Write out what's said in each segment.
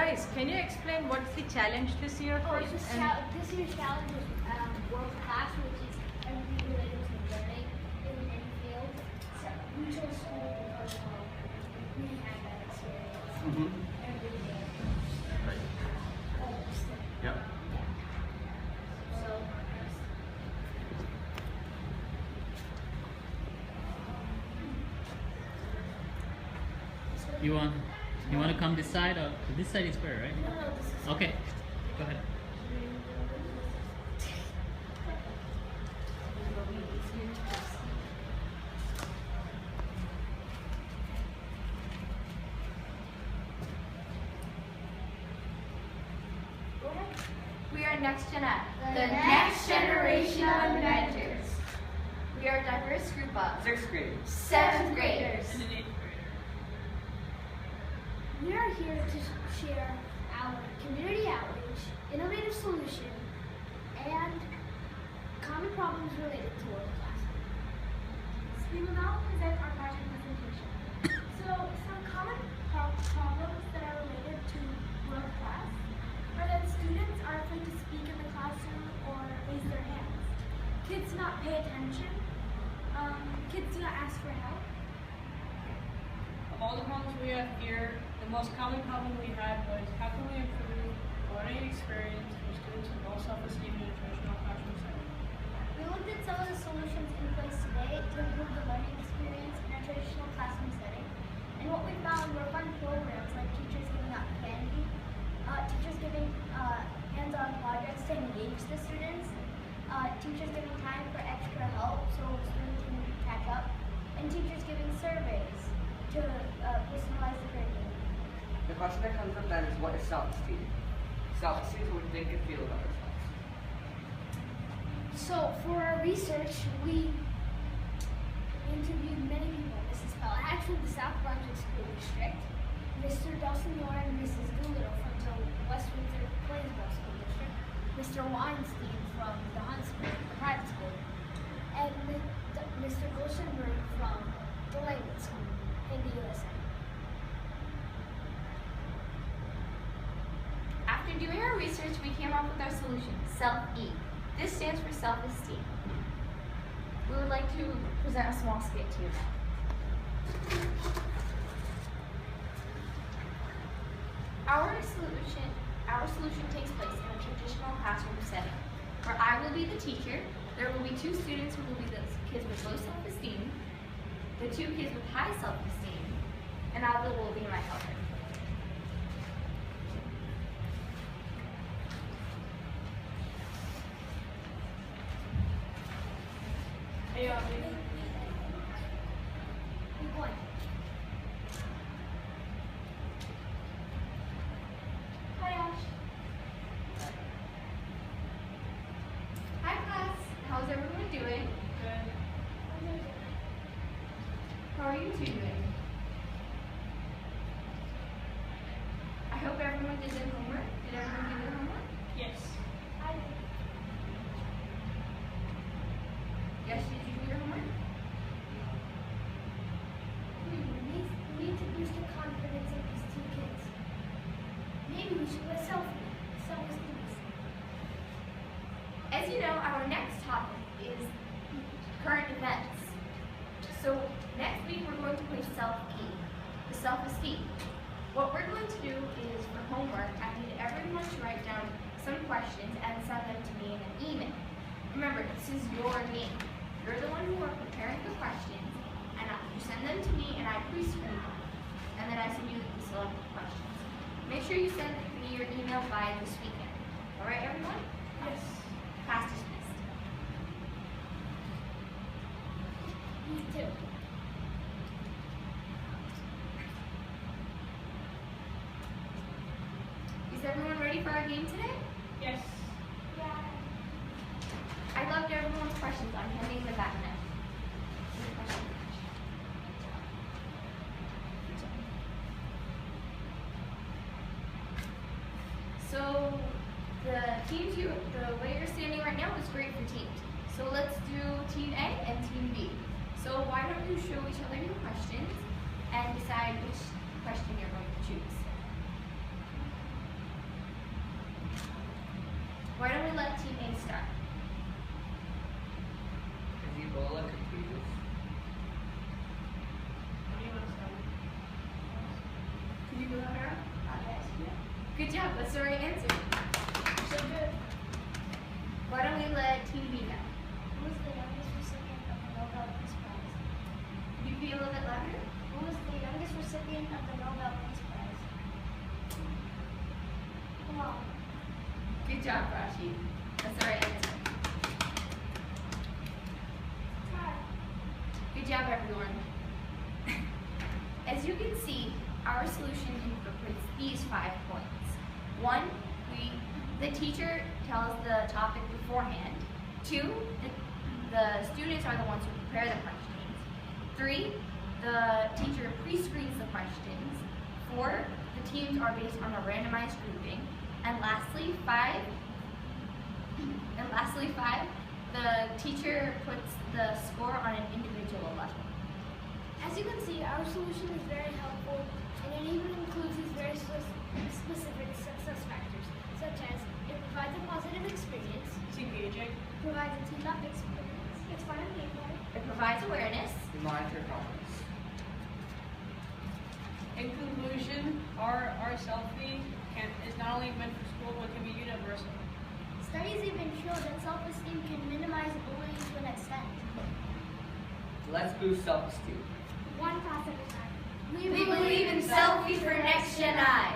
guys, can you explain what's the challenge this year for you? This year's challenge is World Class, which is everything related to learning in any field. So we chose school because we had that experience every day. Right. Yeah. So You want to come this side, or this side is better, right? no, this is Okay, go ahead. We are Next Gen Ed, the next generation of inventors. We are a diverse group of 6th grade. 7th graders. We are here to share our community outreach, innovative solution, and common problems related to World Class. We will now present our project presentation. So, some common problems that are related to World Class are that students are afraid to speak in the classroom or raise their hands. Kids do not pay attention. Kids do not ask for help. Of all the problems we have here, the most common problem we had was how can we improve learning experience for students with low self-esteem in a traditional classroom setting. We looked at some of the solutions in place today to improve the learning experience in a traditional classroom setting. And what we found were fun programs like teachers giving out candy, teachers giving hands-on projects to engage the students, teachers giving time for extra help so students can catch up, and teachers giving surveys to personalize the curriculum. The question that comes up then is, what is self-esteem? Self-esteem is what we think and feel about ourselves. So for our research, we interviewed many people. Mrs. Pellhatch from the South Brunswick School District, Mr. Dawson Moore and Mrs. Doolittle from the West Windsor Plaisville School District, Mr. Weinstein from the Huntsville Private School, and Mr. Gulshenberg from the Langwood School in the USA. After doing our research, we came up with our solution, Self-E. This stands for self-esteem. We would like to present a small skit to you now. Our solution takes place in a traditional classroom setting, where I will be the teacher. There will be 2 students who will be the kids with low self-esteem, the 2 kids with high self-esteem, and I will be my helper. Hey, Keep going. Hi, Ash. Hi class, how's everyone doing? good. How are you 2 doing? I hope everyone did their homework. Did everyone do their homework? Yes. Yes, did you do your homework? We need to boost the confidence of these 2 kids. Maybe we should let self-esteem. As you know, our next topic is current events. So next week we're going to play Self-E, the self-esteem. What we're going to do is, for homework, I need everyone to write down some questions and send them to me in an email. Remember, this is your game. You're the one who are preparing the questions, and you send them to me and I pre-screen them. And then I send you the selected questions. Make sure you send me your email by this weekend. All right, everyone? Yes. Class dismissed. Me too. Is everyone ready for our game today? Yes. I loved everyone's questions. I'm handing them back now. So the way you're standing right now is great for teams. So let's do Team A and Team B. So why don't you show each other your questions and decide which question you're going to choose. A star. Is Ebola contagious? What do you want to start with? Can you go that around? Yes. Good job. What's the right answer? So good. Why don't we let Team B know? Who was the youngest recipient of the Nobel Peace Prize? Could you be a little bit louder? Who was the youngest recipient of the Nobel Peace Prize? Wow. Good job, Rashi. That's the right answer. Good job, everyone. As you can see, our solution incorporates these 5 points. 1, the teacher tells the topic beforehand. 2, the students are the ones who prepare the questions. 3, the teacher pre-screens the questions. 4, the teams are based on a randomized grouping. And lastly, 5, the teacher puts the score on an individual level. As you can see, our solution is very helpful, and it even includes these very specific success factors, such as it provides a positive experience, It's engaging. provides a team-up experience, it's fun and gameplay, It provides awareness. We monitor progress. In conclusion, our selfie is not only meant for school, but can be universal. Studies even show that self-esteem can minimize bullying to an extent. Let's boost self-esteem. one class at a time. We believe in selfie for Next Gen I.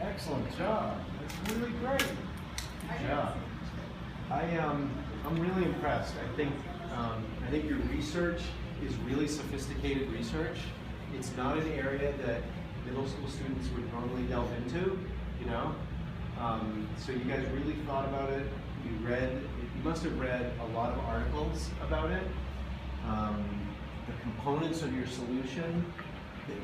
Excellent job. That's really great. Good job. I'm really impressed. I think your research is really sophisticated research. It's not an area that middle school students would normally delve into, you know. So you guys really thought about it. You must have read a lot of articles about it. The components of your solution,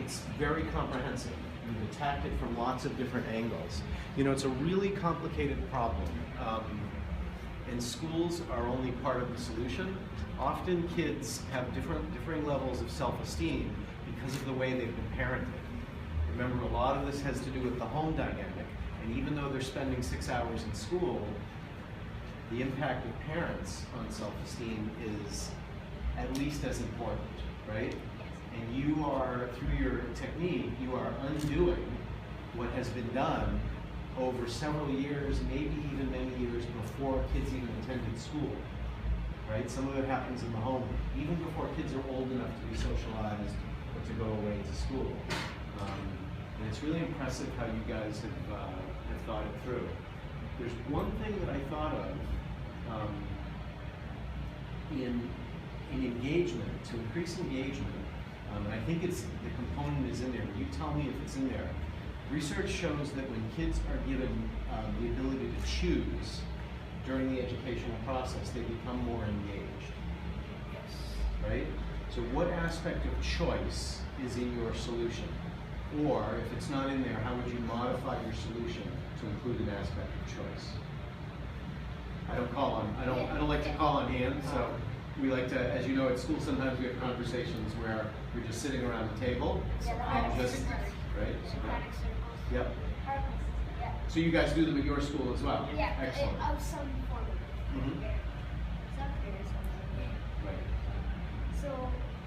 it's very comprehensive. You've attacked it from lots of different angles. You know, it's a really complicated problem. And schools are only part of the solution. Often kids have differing levels of self-esteem because of the way they've been parented. Remember, a lot of this has to do with the home dynamic. And even though they're spending 6 hours in school, the impact of parents on self-esteem is at least as important, right? And you are, through your technique, you are undoing what has been done over several years, maybe even many years before kids even attended school, right? Some of it happens in the home, even before kids are old enough to be socialized or to go away to school. And it's really impressive how you guys have thought it through. There's one thing that I thought of in engagement, to increase engagement, and I think the component is in there. You tell me if it's in there. Research shows that when kids are given the ability to choose during the educational process, they become more engaged. Yes. Right? So what aspect of choice is in your solution? Or if it's not in there, how would you modify your solution to include an aspect of choice? I don't like to call on hands, so we like to, as you know, at school sometimes we have conversations where we're just sitting around the table and just, right? Yep. Yeah. So you guys do them at your school as well? Yeah. Excellent. Of some form. Mhm. Some period, Right. So,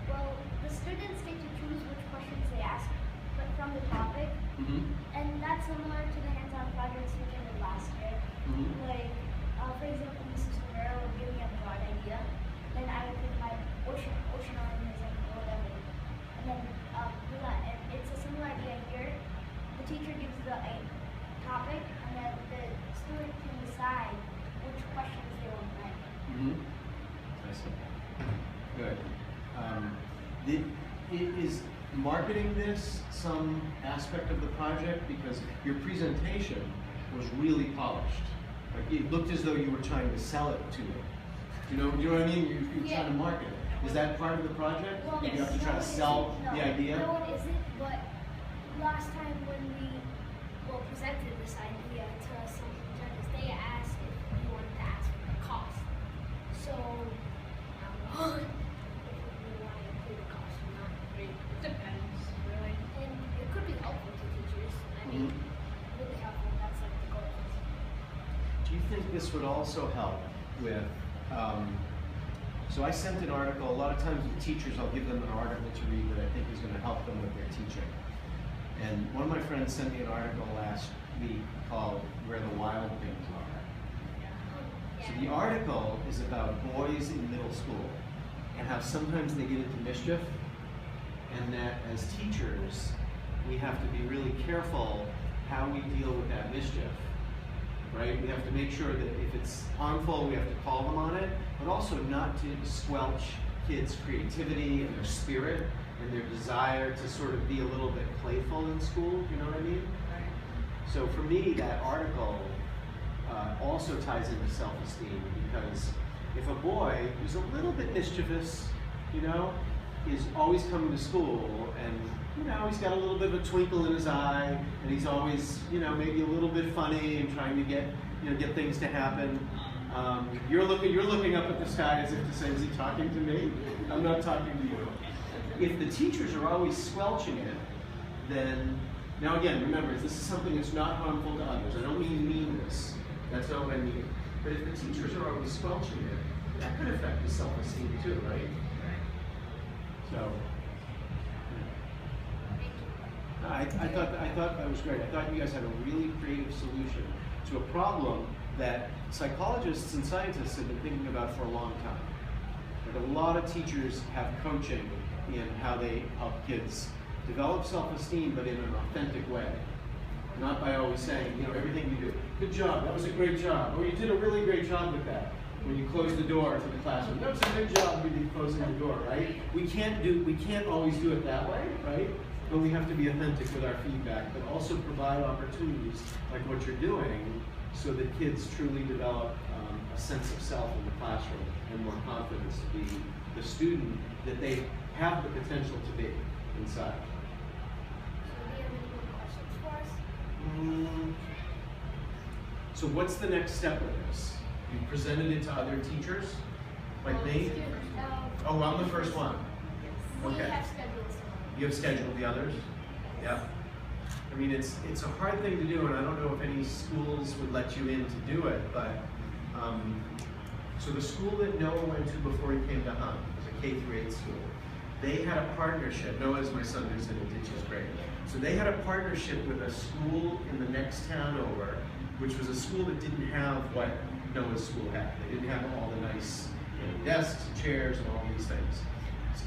well, the students get to choose which questions they ask, but from the topic, Mm-hmm. and that's similar to the hands-on projects we did last year. Mhm. Like, for example, Mrs. Rivera would give me a broad idea, then I would pick my oceanism or whatever, and then do that. And it's a similar idea here. The teacher gives the topic, and then the student can decide which questions they want to write. Mm-hmm. I see. Good. Is marketing this some aspect of the project? Because your presentation was really polished. Like it looked as though you were trying to sell it to them. Do you know what I mean? You're trying to market it. Is that part of the project? Well, You have to no, try to it sell isn't. the idea? No, it isn't, but last time when we presented this idea to some judges, they asked if we wanted to ask for the cost. So, if we want to include the cost or not. I mean, it depends, really. And it could be helpful to teachers. I mean, Mhm. really helpful. That's like the goal. Do you think this would also help with, so I sent an article, a lot of times with teachers, I'll give them an article to read that I think is going to help them with their teaching. And one of my friends sent me an article last week called Where the Wild Things Are. So the article is about boys in middle school and how sometimes they get into mischief, and that as teachers, we have to be really careful how we deal with that mischief. Right? We have to make sure that if it's harmful, we have to call them on it, but also not to squelch kids' creativity and their spirit and their desire to sort of be a little bit playful in school, you know what I mean? So for me, that article also ties into self-esteem, because if a boy who's a little bit mischievous, you know, is always coming to school and, you know, he's got a little bit of a twinkle in his eye, and he's always, you know, maybe a little bit funny and trying to get, you know, get things to happen. You're looking up at the sky as if to say, is he talking to me? I'm not talking to you. If the teachers are always squelching it, then, now again, remember, this is something that's not harmful to others. I don't mean this. That's not what I mean. But if the teachers are always squelching it, that could affect his self-esteem too, right? So. I thought that was great. I thought you guys had a really creative solution to a problem that psychologists and scientists have been thinking about for a long time. Like, a lot of teachers have coaching in how they help kids develop self-esteem, but in an authentic way. Not by always saying, you know, everything you do, good job, that was a great job, or you did a really great job with that. When you close the door to the classroom, that was a good job with you closing the door, right? We can't always do it that way, right? But we have to be authentic with our feedback, but also provide opportunities like what you're doing so that kids truly develop a sense of self in the classroom and more confidence to be the student that they have the potential to be inside. So do you have any more questions for us? So what's the next step of this? You presented it to other teachers, like me? Oh, I'm the first one. We Okay. have scheduled some. You have scheduled the others? Yeah. I mean, it's a hard thing to do, and I don't know if any schools would let you in to do it, but so the school that Noah went to before he came to Hunt was a K-8 school. They had a partnership. Noah is my son who's in a teacher's grade. So they had a partnership with a school in the next town over, which was a school that didn't have what Noah's school had. They didn't have all the nice, you know, desks and chairs and all these things.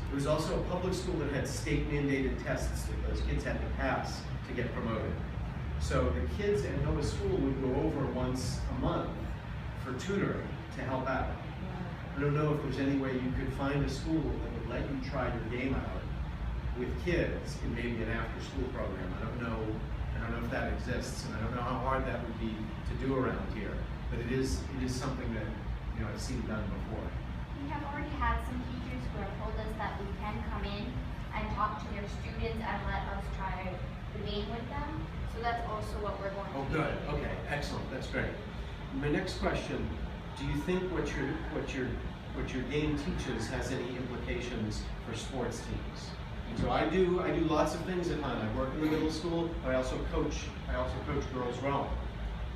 It was also a public school that had state-mandated tests that those kids had to pass to get promoted. So the kids at Noah's school would go over once a month for tutoring to help out. I don't know if there's any way you could find a school that would let you try your game out with kids in maybe an after-school program. I don't know if that exists, and I don't know how hard that would be to do around here. But it is something that, you know, I've seen done before. We have already had some teachers who have told us that we can come in and talk to their students and let us try the game with them. So that's also what we're going to do. Oh, good. Okay, excellent. That's great. My next question: do you think what your game teaches has any implications for sports teams? So I do lots of things at Hunt. I work in the middle school, but I also coach girls rowing.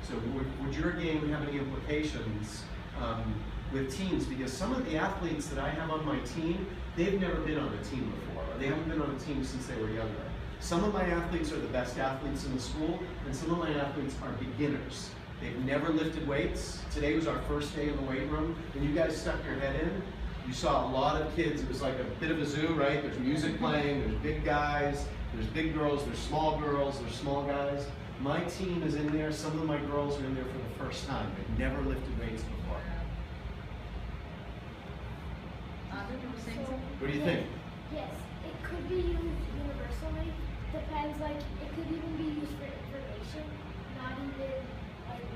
So would your game have any implications with teams? Because some of the athletes that I have on my team, they've never been on a team before. Or they haven't been on a team since they were younger. Some of my athletes are the best athletes in the school, and some of my athletes are beginners. They've never lifted weights. Today was our first day in the weight room. When you guys stuck your head in, you saw a lot of kids. It was like a bit of a zoo, right? There's music playing, there's big guys, there's big girls, there's small guys. My team is in there. Some of my girls are in there for the first time. They've never lifted weights before. What do you think? Yes, it could be used universally. Depends, like, it could even be used for information, not even, like,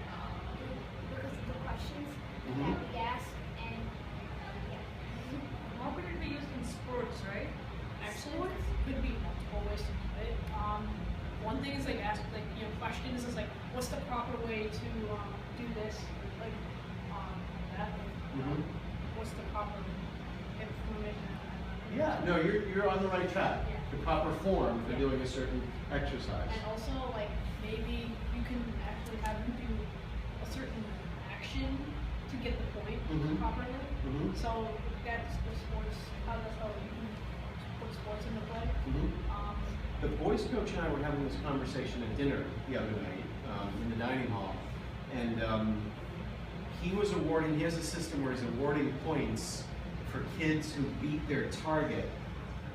because of the questions that we ask, and, yeah. How could it be used in sports, right? Actually, Sports? could be multiple ways to do it. One thing is like ask, like, you know, questions is like, what's the proper way to do this? Like, that. What's the proper information? Yeah, no, you're on the right track. Yeah. The proper form for doing a certain exercise. And also, like, maybe you can actually have them do a certain action action to get the point Mhm. properly. Mhm. So that's the sports, that's how you can put sports into play. Mhm. Um, The boys coach and I were having this conversation at dinner the other night in the dining hall, and he has a system where he's awarding points for kids who beat their target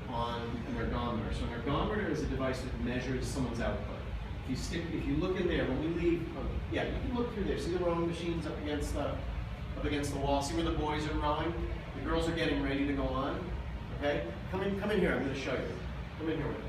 on an ergometer. So an ergometer is a device that measures someone's output. If you look in there, when we leave, yeah, you can look through there. See the rowing machines up against the wall. See where the boys are rowing? The girls are getting ready to go on. Okay, come in here. I'm going to show you. Come in here with me.